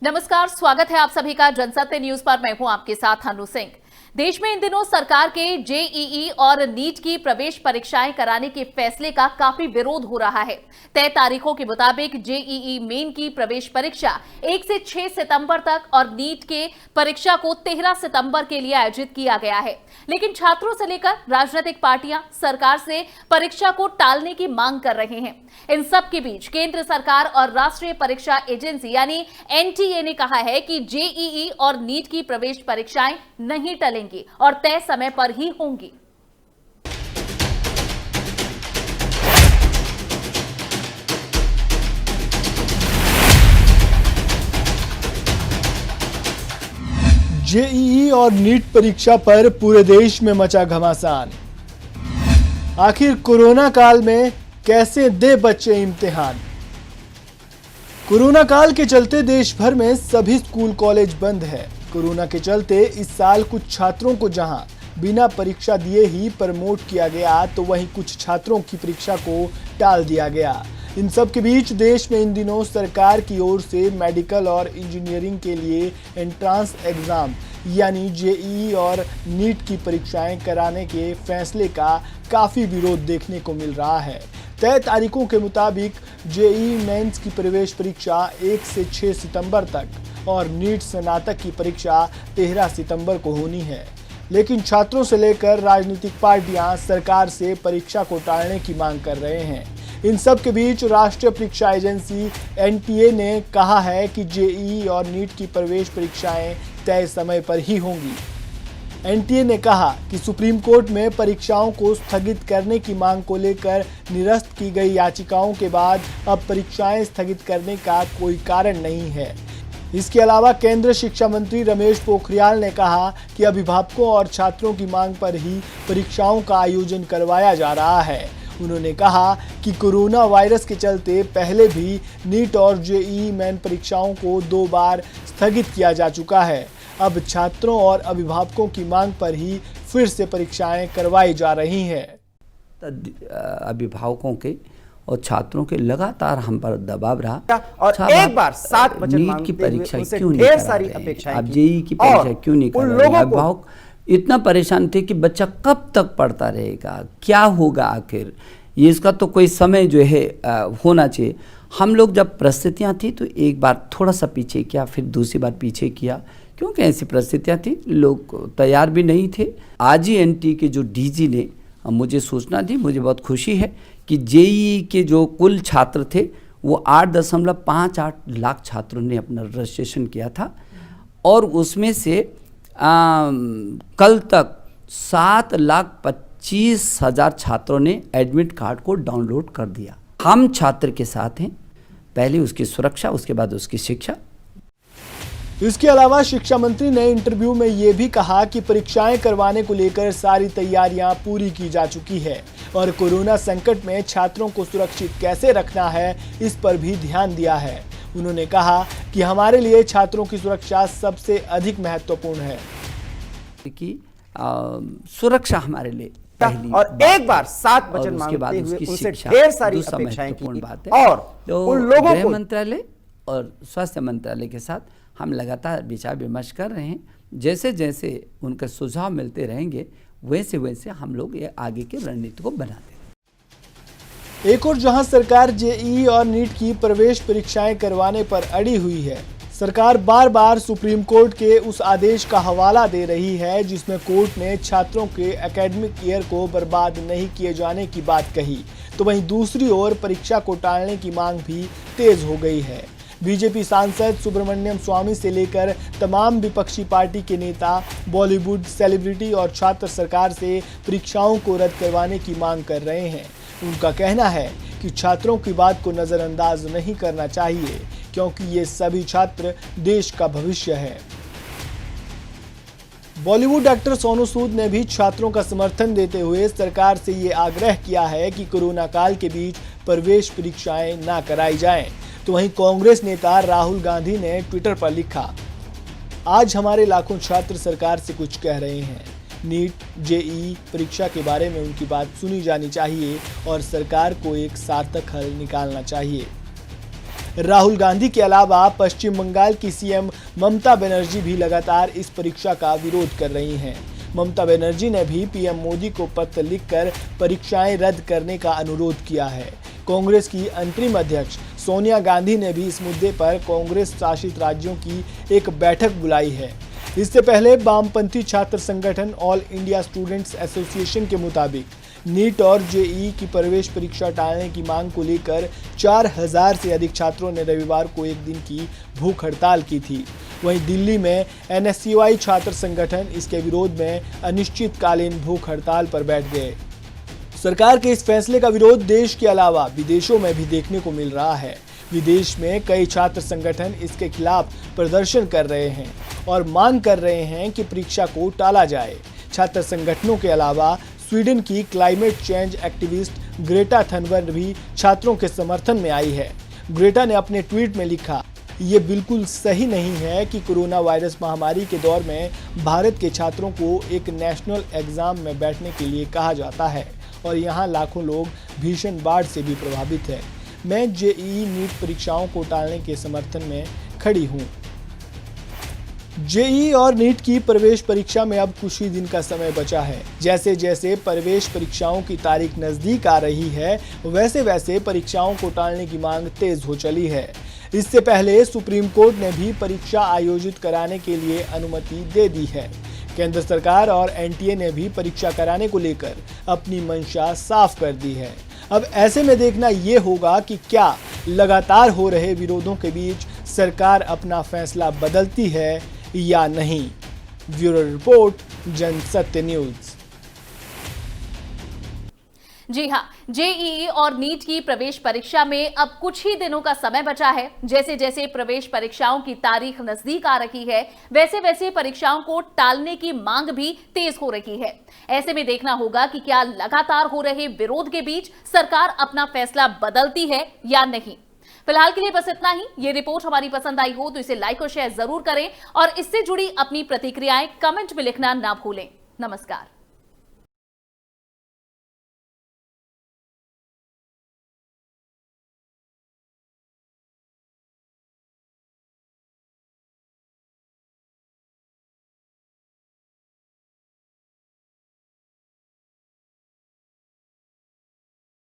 नमस्कार, स्वागत है आप सभी का जनसत्य न्यूज पर। मैं हूं आपके साथ अनु सिंह। देश में इन दिनों सरकार के जेईई और नीट की प्रवेश परीक्षाएं कराने के फैसले का काफी विरोध हो रहा है। तय तारीखों के मुताबिक जेईई मेन की प्रवेश परीक्षा 1 से 6 सितंबर तक और नीट के परीक्षा को 13 सितंबर के लिए आयोजित किया गया है। लेकिन छात्रों से लेकर राजनीतिक पार्टियां सरकार से परीक्षा को टालने की मांग कर रहे हैं। इन सब के बीच केंद्र सरकार और राष्ट्रीय परीक्षा एजेंसी यानी एनटीए ने कहा है कि जेईई और नीट की प्रवेश परीक्षाएं नहीं टलेंगी और तय समय पर ही होंगी। जेईई और नीट परीक्षा पर पूरे देश में मचा घमासान। आखिर कोरोना काल में कैसे दे बच्चे इम्तिहान। कोरोना काल के चलते देश भर में सभी स्कूल कॉलेज बंद है। कोरोना के चलते इस साल कुछ छात्रों को जहां बिना परीक्षा दिए ही प्रमोट किया गया, तो वहीं कुछ छात्रों की परीक्षा को टाल दिया गया। इन सब के बीच देश में इन दिनों सरकार की ओर से मेडिकल और इंजीनियरिंग के लिए एंट्रांस एग्जाम यानी जेईई और नीट की परीक्षाएं कराने के फैसले का काफ़ी विरोध देखने को मिल रहा है। तय तारीखों के मुताबिक जेईई मेंस की प्रवेश परीक्षा 1 से 6 सितंबर तक और नीट स्नातक की परीक्षा 13 सितंबर को होनी है। लेकिन छात्रों से लेकर राजनीतिक पार्टियां सरकार से परीक्षा को टालने की मांग कर रहे हैं। इन सब के बीच राष्ट्रीय परीक्षा एजेंसी एनटीए ने कहा है कि जेईई और नीट की प्रवेश परीक्षाएं तय समय पर ही होंगी। एनटीए ने कहा कि सुप्रीम कोर्ट में परीक्षाओं को स्थगित करने की मांग को लेकर निरस्त की गई याचिकाओं के बाद अब परीक्षाएं स्थगित करने का कोई कारण नहीं है। इसके अलावा केंद्रीय शिक्षा मंत्री रमेश पोखरियाल ने कहा कि अभिभावकों और छात्रों की मांग पर ही परीक्षाओं का आयोजन करवाया जा रहा है। उन्होंने कहा कि कोरोना वायरस के चलते पहले भी नीट और जेईई मेन परीक्षाओं को 2 बार स्थगित किया जा चुका है। अब छात्रों और अभिभावकों की मांग पर ही फिर से परीक्षाएं करवाई जा रही हैं। अभिभावकों के और छात्रों के लगातार हम पर दबाव रहा और एक बार 7 बजे नीट की परीक्षा क्यों नहीं करा रहे, अब जेईई की परीक्षा क्यों नहीं कर रहे। अभिभावक इतना परेशान थे कि बच्चा कब तक पढ़ता रहेगा, क्या होगा आखिर, ये इसका तो कोई समय जो है होना चाहिए। हम लोग जब परिस्थितियाँ थी तो एक बार थोड़ा सा पीछे किया, फिर दूसरी बार पीछे किया, क्योंकि ऐसी परिस्थितियाँ थी, लोग तैयार भी नहीं थे। आज ही एनटी के जो डीजी ने मुझे सूचना दी, मुझे बहुत खुशी है कि जेईई के जो कुल छात्र थे वो 8.58 लाख छात्रों ने अपना रजिस्ट्रेशन किया था और उसमें से कल तक 7,25,000 छात्रों ने एडमिट कार्ड को डाउनलोड कर दिया। हम छात्र के साथ हैं, पहले उसकी सुरक्षा, उसके बाद उसकी शिक्षा। इसके अलावा शिक्षा मंत्री ने इंटरव्यू में ये भी कहा कि परीक्षाएं करवाने को लेकर सारी तैयारियां पूरी की जा चुकी है और कोरोना संकट में छात्रों को सुरक्षित कैसे रखना है, इस पर भी ध्यान दिया है। उन्होंने कहा कि हमारे लिए छात्रों की सुरक्षा सबसे अधिक महत्वपूर्ण है कि सुरक्षा हमारे लिए पहली और एक बार 7 वचन मांगते हुए उनसे ढेर सारी अपेक्षाएं की बात है। और तो उन लोगों गृह को मंत्रालय और स्वास्थ्य मंत्रालय के साथ हम लगातार विचार विमर्श कर रहे हैं। जैसे जैसे उनके सुझाव मिलते रहेंगे वैसे वैसे हम लोग ये आगे की रणनीति को बनाते हैं। एक और जहां सरकार जेईई और नीट की प्रवेश परीक्षाएं करवाने पर अड़ी हुई है, सरकार बार बार सुप्रीम कोर्ट के उस आदेश का हवाला दे रही है जिसमें कोर्ट ने छात्रों के एकेडमिक ईयर को बर्बाद नहीं किए जाने की बात कही, तो वहीं दूसरी ओर परीक्षा को टालने की मांग भी तेज हो गई है। बीजेपी सांसद सुब्रमण्यम स्वामी से लेकर तमाम विपक्षी पार्टी के नेता, बॉलीवुड सेलिब्रिटी और छात्र सरकार से परीक्षाओं को रद्द करवाने की मांग कर रहे हैं। उनका कहना है कि छात्रों की बात को नज़रअंदाज नहीं करना चाहिए क्योंकि ये सभी छात्र देश का भविष्य है। बॉलीवुड एक्टर सोनू सूद ने भी छात्रों का समर्थन देते हुए सरकार से ये आग्रह किया है कि कोरोना काल के बीच प्रवेश परीक्षाएं ना कराई जाएं। तो वहीं कांग्रेस नेता राहुल गांधी ने ट्विटर पर लिखा, आज हमारे लाखों छात्र सरकार से कुछ कह रहे हैं। नीट जेईई परीक्षा के बारे में उनकी बात सुनी जानी चाहिए और सरकार को एक सार्थक हल निकालना चाहिए। राहुल गांधी के अलावा पश्चिम बंगाल की सीएम ममता बनर्जी भी लगातार इस परीक्षा का विरोध कर रही हैं। ममता बनर्जी ने भी पीएम मोदी को पत्र लिखकर परीक्षाएं रद्द करने का अनुरोध किया है। कांग्रेस की अंतरिम अध्यक्ष सोनिया गांधी ने भी इस मुद्दे पर कांग्रेस शासित राज्यों की एक बैठक बुलाई है। इससे पहले वामपंथी छात्र संगठन ऑल इंडिया स्टूडेंट्स एसोसिएशन के मुताबिक नीट और जेईई की प्रवेश परीक्षा टालने की मांग को लेकर 4000 से अधिक छात्रों ने रविवार को एक दिन की भूख हड़ताल की थी। वहीं दिल्ली में एनएसयूआई छात्र संगठन इसके विरोध में अनिश्चितकालीन भूख हड़ताल पर बैठ गए। सरकार के इस फैसले का विरोध देश के अलावा विदेशों में भी देखने को मिल रहा है। विदेश में कई छात्र संगठन इसके खिलाफ प्रदर्शन कर रहे हैं और मांग कर रहे हैं कि परीक्षा को टाला जाए। छात्र संगठनों के अलावा स्वीडन की climate change activist Greta Thunberg भी छात्रों के समर्थन में आई है। ग्रेटा ने अपने ट्वीट में लिखा, ये बिल्कुल सही नहीं है कि कोरोना वायरस महामारी के दौर में भारत के छात्रों को एक नेशनल एग्जाम में बैठने के लिए कहा जाता है और यहाँ लाखों लोग भीषण बाढ़ से भी प्रभावित हैं। मैं जेईई नीट परीक्षाओं को टालने के समर्थन में खड़ी हूँ। जेईई और नीट की प्रवेश परीक्षा में अब कुछ ही दिन का समय बचा है। जैसे जैसे प्रवेश परीक्षाओं की तारीख नजदीक आ रही है, वैसे वैसे परीक्षाओं को टालने की मांग तेज हो चली है। इससे पहले सुप्रीम कोर्ट ने भी परीक्षा आयोजित कराने के लिए अनुमति दे दी है। केंद्र सरकार और एनटीए ने भी परीक्षा कराने को लेकर अपनी मंशा साफ कर दी है। अब ऐसे में देखना ये होगा कि क्या लगातार हो रहे विरोधों के बीच सरकार अपना फैसला बदलती है या नहीं। Bureau report, Jansatya news. जी हां, जेईई और नीट की प्रवेश परीक्षा में अब कुछ ही दिनों का समय बचा है। जैसे जैसे प्रवेश परीक्षाओं की तारीख नजदीक आ रही है, वैसे वैसे परीक्षाओं को टालने की मांग भी तेज हो रही है। ऐसे में देखना होगा कि क्या लगातार हो रहे विरोध के बीच सरकार अपना फैसला बदलती है या नहीं। फिलहाल के लिए बस इतना ही। ये रिपोर्ट हमारी पसंद आई हो तो इसे लाइक और शेयर जरूर करें और इससे जुड़ी अपनी प्रतिक्रियाएं कमेंट में लिखना ना भूलें। नमस्कार।